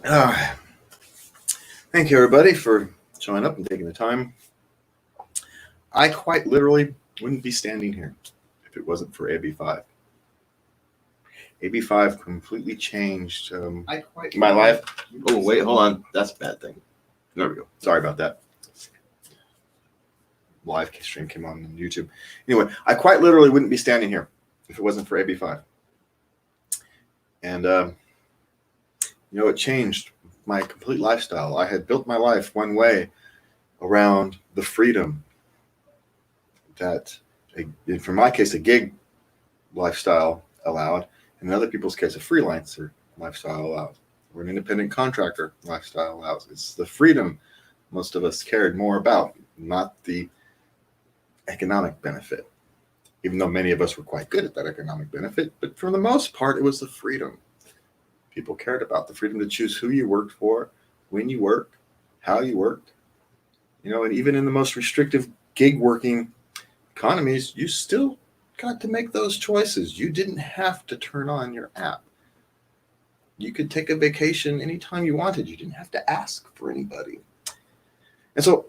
Uh, Thank you, everybody, for showing up and taking the time. I quite literally wouldn't be standing here if it wasn't for AB5. AB5 completely changed my life. Oh, wait, hold on. That's a bad thing. There we go. Sorry about that. Live stream came on YouTube. Anyway, I quite literally wouldn't be standing here if it wasn't for AB5. And, it changed my complete lifestyle. I had built my life one way around the freedom that, for my case, a gig lifestyle allowed, and in other people's case, a freelancer lifestyle allowed, or an independent contractor lifestyle allows. It's the freedom most of us cared more about, not the economic benefit, even though many of us were quite good at that economic benefit. But for the most part, it was the freedom people cared about, the freedom to choose who you worked for, when you worked, how you worked. And even in the most restrictive gig working economies, you still got to make those choices. You didn't have to turn on your app. You could take a vacation anytime you wanted. You didn't have to ask for anybody. And so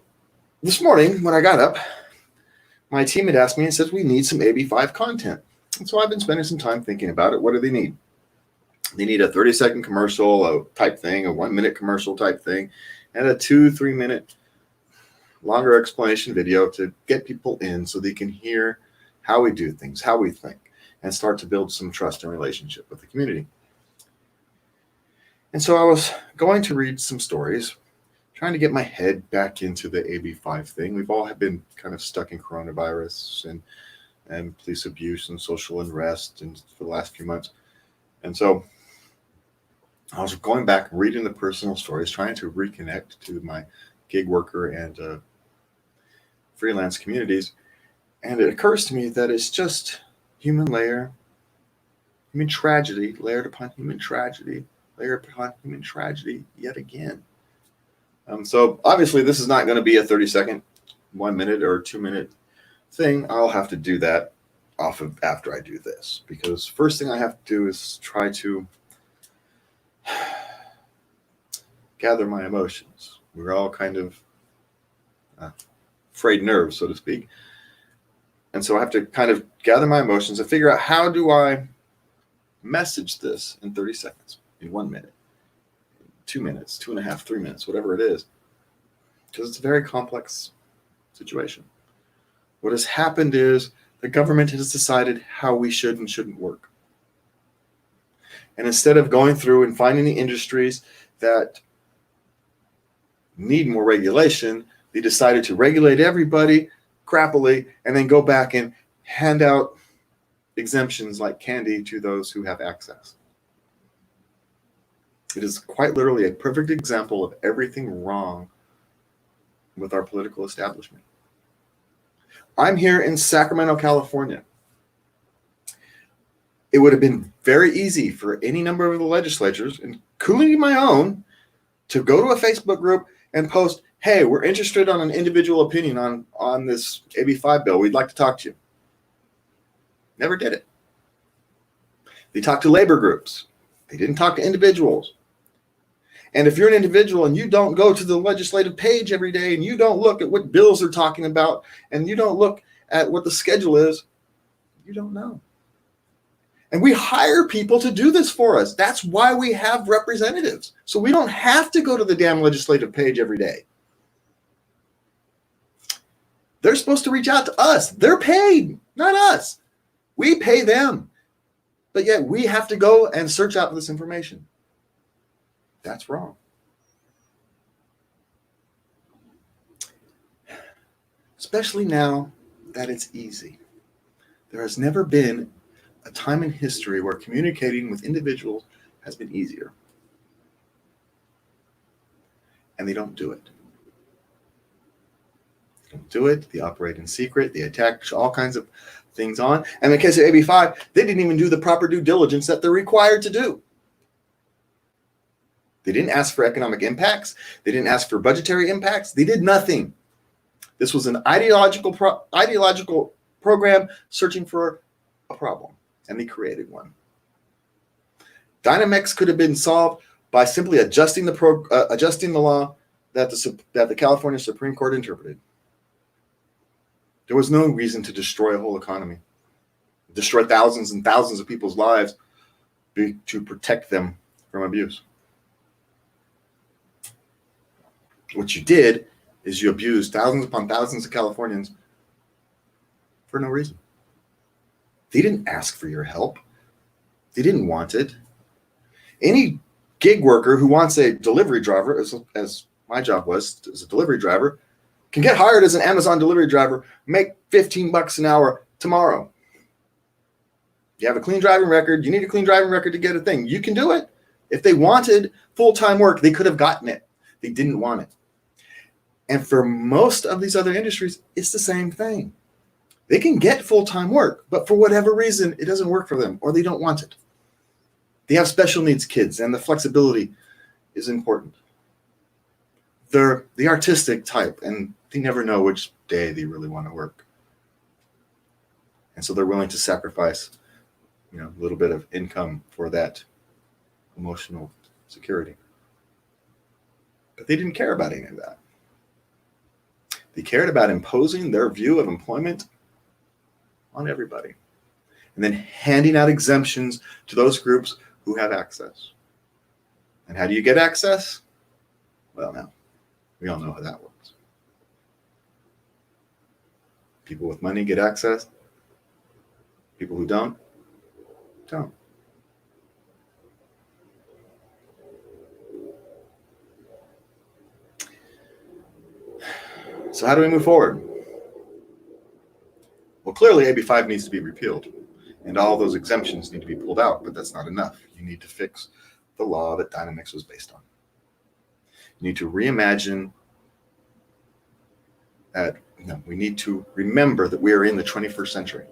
this morning when I got up, my team had asked me and said, we need some AB5 content. And so I've been spending some time thinking about it. What do they need? They need a 30-second commercial type thing, a 1-minute commercial type thing, and a 2-3 minute longer explanation video to get people in so they can hear how we do things, how we think, and start to build some trust and relationship with the community. And so I was going to read some stories, trying to get my head back into the AB5 thing. We've all been kind of stuck in coronavirus and police abuse and social unrest and for the last few months. And so I was going back, reading the personal stories, trying to reconnect to my gig worker and freelance communities. And it occurs to me that it's just human tragedy, layered upon human tragedy, layered upon human tragedy yet again. So obviously this is not going to be a 30-second, 1 minute or 2 minute thing. I'll have to do that off of after I do this, because first thing I have to do is try to gather my emotions. We're all kind of frayed nerves, so to speak. And so I have to kind of gather my emotions and figure out, how do I message this in 30 seconds, in 1 minute, 2 minutes, 2.5, 3 minutes, whatever it is, because it's a very complex situation. What has happened is the government has decided how we should and shouldn't work. And instead of going through and finding the industries that need more regulation, they decided to regulate everybody crappily and then go back and hand out exemptions like candy to those who have access. It is quite literally a perfect example of everything wrong with our political establishment. I'm here in Sacramento, California. It would have been very easy for any number of the legislatures, including my own, to go to a Facebook group and post, hey, we're interested on an individual opinion on this AB5 bill. We'd like to talk to you. Never did it. They talked to labor groups. They didn't talk to individuals. And if you're an individual and you don't go to the legislative page every day and you don't look at what bills they're talking about and you don't look at what the schedule is, you don't know. And we hire people to do this for us. That's why we have representatives. So we don't have to go to the damn legislative page every day. They're supposed to reach out to us. They're paid, not us. We pay them. But yet we have to go and search out this information. That's wrong. Especially now that it's easy. There has never been a time in history where communicating with individuals has been easier. And they don't do it. They don't do it. They operate in secret. They attack all kinds of things on. And in the case of AB5, they didn't even do the proper due diligence that they're required to do. They didn't ask for economic impacts. They didn't ask for budgetary impacts. They did nothing. This was an ideological program searching for a problem, and they created one. Dynamex could have been solved by simply adjusting the law that the California Supreme Court interpreted. There was no reason to destroy a whole economy, destroy thousands and thousands of people's lives to protect them from abuse. What you did is you abused thousands upon thousands of Californians for no reason. They didn't ask for your help. They didn't want it. Any gig worker who wants a delivery driver, as my job was as a delivery driver, can get hired as an Amazon delivery driver, make $15 an hour tomorrow. You have a clean driving record. You need a clean driving record to get a thing. You can do it. If they wanted full-time work, they could have gotten it. They didn't want it. And for most of these other industries, it's the same thing. They can get full-time work, but for whatever reason, it doesn't work for them or they don't want it. They have special needs kids, and the flexibility is important. They're the artistic type, and they never know which day they really want to work. And so they're willing to sacrifice, a little bit of income for that emotional security. But they didn't care about any of that. They cared about imposing their view of employment on everybody, and then handing out exemptions to those groups who have access. And how do you get access? Well, now, we all know how that works. People with money get access. People who don't. So how do we move forward? Well, clearly AB5 needs to be repealed, and all those exemptions need to be pulled out, but that's not enough. You need to fix the law that Dynamics was based on. You need to reimagine we need to remember that we are in the 21st century.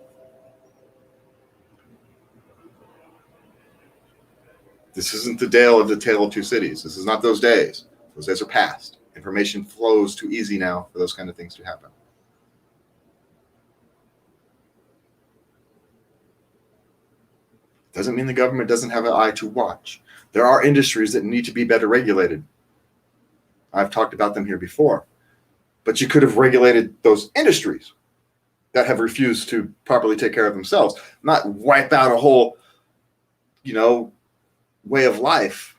This isn't the tale of two cities. This is not those days. Those days are past. Information flows too easy now for those kind of things to happen. Doesn't mean the government doesn't have an eye to watch. There are industries that need to be better regulated. I've talked about them here before. But you could have regulated those industries that have refused to properly take care of themselves, not wipe out a whole, way of life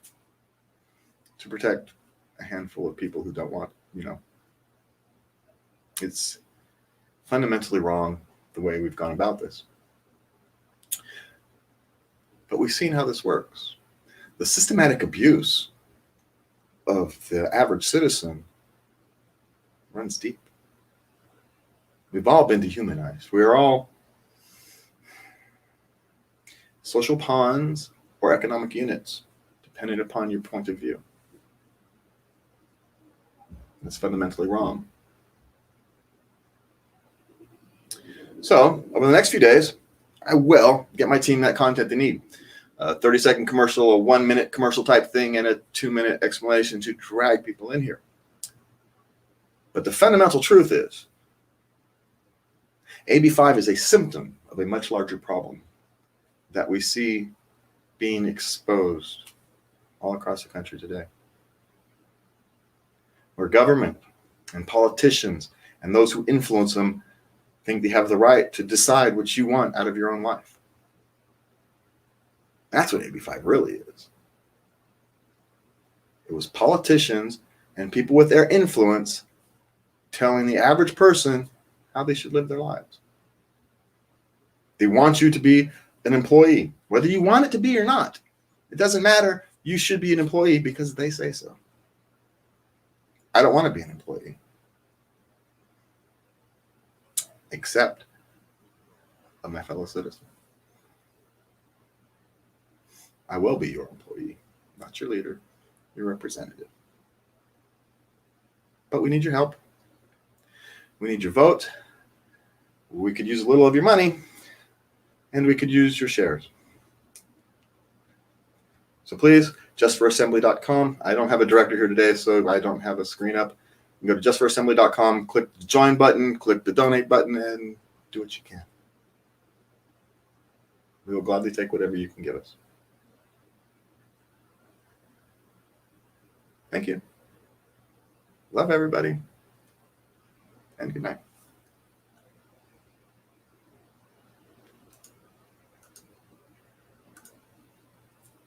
to protect a handful of people who don't want, It's fundamentally wrong the way we've gone about this. But we've seen how this works. The systematic abuse of the average citizen runs deep. We've all been dehumanized. We are all social pawns or economic units, depending upon your point of view. That's fundamentally wrong. So, over the next few days, I will get my team that content they need. A 30-second commercial, a 1-minute commercial type thing, and a 2-minute explanation to drag people in here. But the fundamental truth is, AB5 is a symptom of a much larger problem that we see being exposed all across the country today, where government and politicians and those who influence them think they have the right to decide what you want out of your own life. That's what AB5 really is. It was politicians and people with their influence telling the average person how they should live their lives. They want you to be an employee, whether you want it to be or not. It doesn't matter. You should be an employee because they say so. I don't want to be an employee, except of my fellow citizen. I will be your employee, not your leader, your representative. But we need your help. We need your vote. We could use a little of your money, and we could use your shares. So please, justforassembly.com. I don't have a director here today, so I don't have a screen up. You can go to justforassembly.com, click the join button, click the donate button, and do what you can. We will gladly take whatever you can give us. Thank you. Love everybody. And good night.